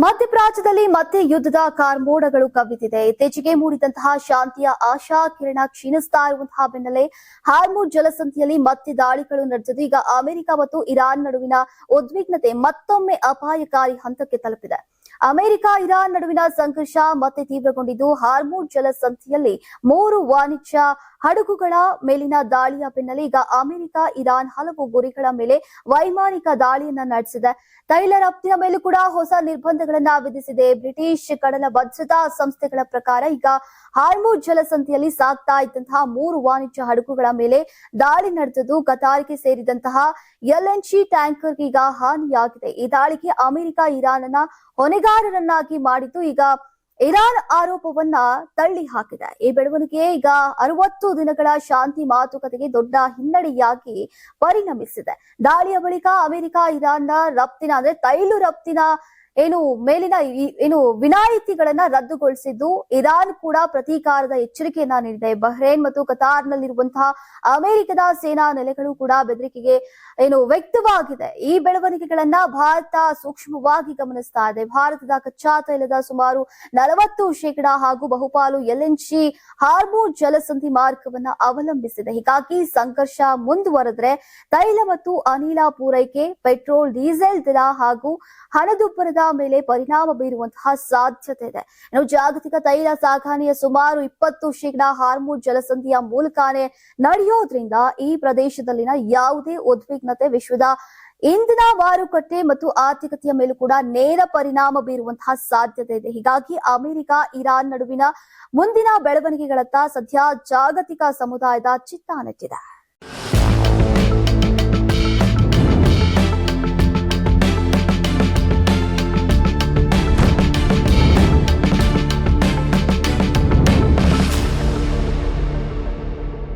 ಮಧ್ಯಪ್ರಾಚ್ಯದಲ್ಲಿ ಮತ್ತೆ ಯುದ್ಧದ ಕಾರ್ಮೋಡಗಳು ಕವಿದಿದೆ. ಇತ್ತೀಚೆಗೆ ಮೂಡಿದಂತಹ ಶಾಂತಿಯ ಆಶಾ ಕಿರಣ ಕ್ಷೀಣಿಸ್ತಾ ಇರುವಂತಹ ಬೆನ್ನಲ್ಲೇ ಹಾರ್ಮುಜ್ ಜಲಸಂಧಿಯಲ್ಲಿ ಮತ್ತೆ ದಾಳಿಗಳು ನಡೆದಿದ್ದು ಈಗ ಅಮೆರಿಕ ಮತ್ತು ಇರಾನ್ ನಡುವಿನ ಉದ್ವಿಗ್ನತೆ ಮತ್ತೊಮ್ಮೆ ಅಪಾಯಕಾರಿ ಹಂತಕ್ಕೆ ತಲುಪಿದೆ. ಅಮೆರಿಕ ಇರಾನ್ ನಡುವಿನ ಸಂಘರ್ಷ ಮತ್ತೆ ತೀವ್ರಗೊಂಡಿದ್ದು ಹಾರ್ಮುಜ್ ಜಲಸಂಧಿಯಲ್ಲಿ 3 ವಾಣಿಜ್ಯ ಹಡಗುಗಳ ಮೇಲಿನ ದಾಳಿಯ ಬೆನ್ನಲ್ಲೇ ಈಗ ಅಮೆರಿಕ ಇರಾನ್ ಹಲವು ಗುರಿಗಳ ಮೇಲೆ ವೈಮಾನಿಕ ದಾಳಿಯನ್ನ ನಡೆಸಿದೆ. ತೈಲ ರಫ್ತಿನ ಮೇಲೂ ಕೂಡ ಹೊಸ ನಿರ್ಬಂಧಗಳನ್ನ ವಿಧಿಸಿದೆ. ಬ್ರಿಟಿಷ್ ಕಡಲ ಭದ್ರತಾ ಸಂಸ್ಥೆಗಳ ಪ್ರಕಾರ ಈಗ ಹಾರ್ಮುಜ್ ಜಲಸಂಧಿಯಲ್ಲಿ ಸಾಗ್ತಾ ಇದ್ದಂತಹ 3 ವಾಣಿಜ್ಯ ಹಡಗುಗಳ ಮೇಲೆ ದಾಳಿ ನಡೆದಿದ್ದು ಕತಾರ್ಗೆ ಸೇರಿದಂತಹ LNG ಟ್ಯಾಂಕರ್ಗೆ ಈಗ ಹಾನಿಯಾಗಿದೆ. ಈ ದಾಳಿಗೆ ಅಮೆರಿಕ ಇರಾನ್ ಅನ್ನ ಹೊಣೆಗಾರರನ್ನಾಗಿ ಮಾಡಿದ್ದು ಈಗ ಇರಾನ್ ಆರೋಪವನ್ನ ತಳ್ಳಿ ಹಾಕಿದೆ. ಈ ಬೆಳವಣಿಗೆ ಈಗ 60 ದಿನಗಳ ಶಾಂತಿ ಮಾತುಕತೆಗೆ ದೊಡ್ಡ ಹಿನ್ನಡೆಯಾಗಿ ಪರಿಣಮಿಸಿದೆ. ದಾಳಿಯ ಬಳಿಕ ಅಮೆರಿಕ ಇರಾನ್ನ ರಫ್ತಿನ ಅಂದ್ರೆ ತೈಲ ರಫ್ತಿನ ಮೇಲಿನ ವಿನಾಯಿತಿಗಳನ್ನ ರದ್ದುಗೊಳಿಸಿದ್ದು ಇರಾನ್ ಕೂಡ ಪ್ರತೀಕಾರದ ಎಚ್ಚರಿಕೆಯನ್ನ ನೀಡಿದೆ. ಬಹ್ರೇನ್ ಮತ್ತು ಕತಾರ್ನಲ್ಲಿರುವಂತಹ ಅಮೆರಿಕದ ಸೇನಾ ನೆಲೆಗಳು ಕೂಡ ಬೆದರಿಕೆಗೆ ವ್ಯಕ್ತವಾಗಿದೆ. ಈ ಬೆಳವಣಿಗೆಗಳನ್ನ ಭಾರತ ಸೂಕ್ಷ್ಮವಾಗಿ ಗಮನಿಸ್ತಾ ಇದೆ. ಭಾರತದ ಕಚ್ಚಾ ತೈಲದ ಸುಮಾರು 40% ಹಾಗೂ ಬಹುಪಾಲು LNG ಹಾರ್ಮುಜ್ ಜಲಸಂಧಿ ಮಾರ್ಗವನ್ನ ಅವಲಂಬಿಸಿದೆ. ಹೀಗಾಗಿ ಸಂಘರ್ಷ ಮುಂದುವರೆದ್ರೆ ತೈಲ ಮತ್ತು ಅನಿಲ ಪೂರೈಕೆ, ಪೆಟ್ರೋಲ್, ಡೀಸೆಲ್ ದರ ಹಾಗೂ ಹಣದುಬ್ಬರದ ಮೇಲೆ ಪರಿಣಾಮ ಬೀರುವಂತಹ ಸಾಧ್ಯತೆ ಇದೆ. ಜಾಗತಿಕ ತೈಲ ಸಾಗಣೆಯ ಸುಮಾರು 20% ಹಾರ್ಮುಜ್ ಜಲಸಂಧಿಯ ಮೂಲಕನೇ ನಡೆಯೋದ್ರಿಂದ ಈ ಪ್ರದೇಶದಲ್ಲಿನ ಯಾವುದೇ ಉದ್ವಿಗ್ನತೆ ವಿಶ್ವದ ಇಂದಿನ ಮಾರುಕಟ್ಟೆ ಮತ್ತು ಆರ್ಥಿಕತೆಯ ಮೇಲೂ ಕೂಡ ನೇರ ಪರಿಣಾಮ ಬೀರುವಂತಹ ಸಾಧ್ಯತೆ ಇದೆ. ಹೀಗಾಗಿ ಅಮೆರಿಕ ಇರಾನ್ ನಡುವಿನ ಮುಂದಿನ ಬೆಳವಣಿಗೆಗಳತ್ತ ಸದ್ಯ ಜಾಗತಿಕ ಸಮುದಾಯದ ಚಿತ್ತ ನೆಟ್ಟಿದೆ.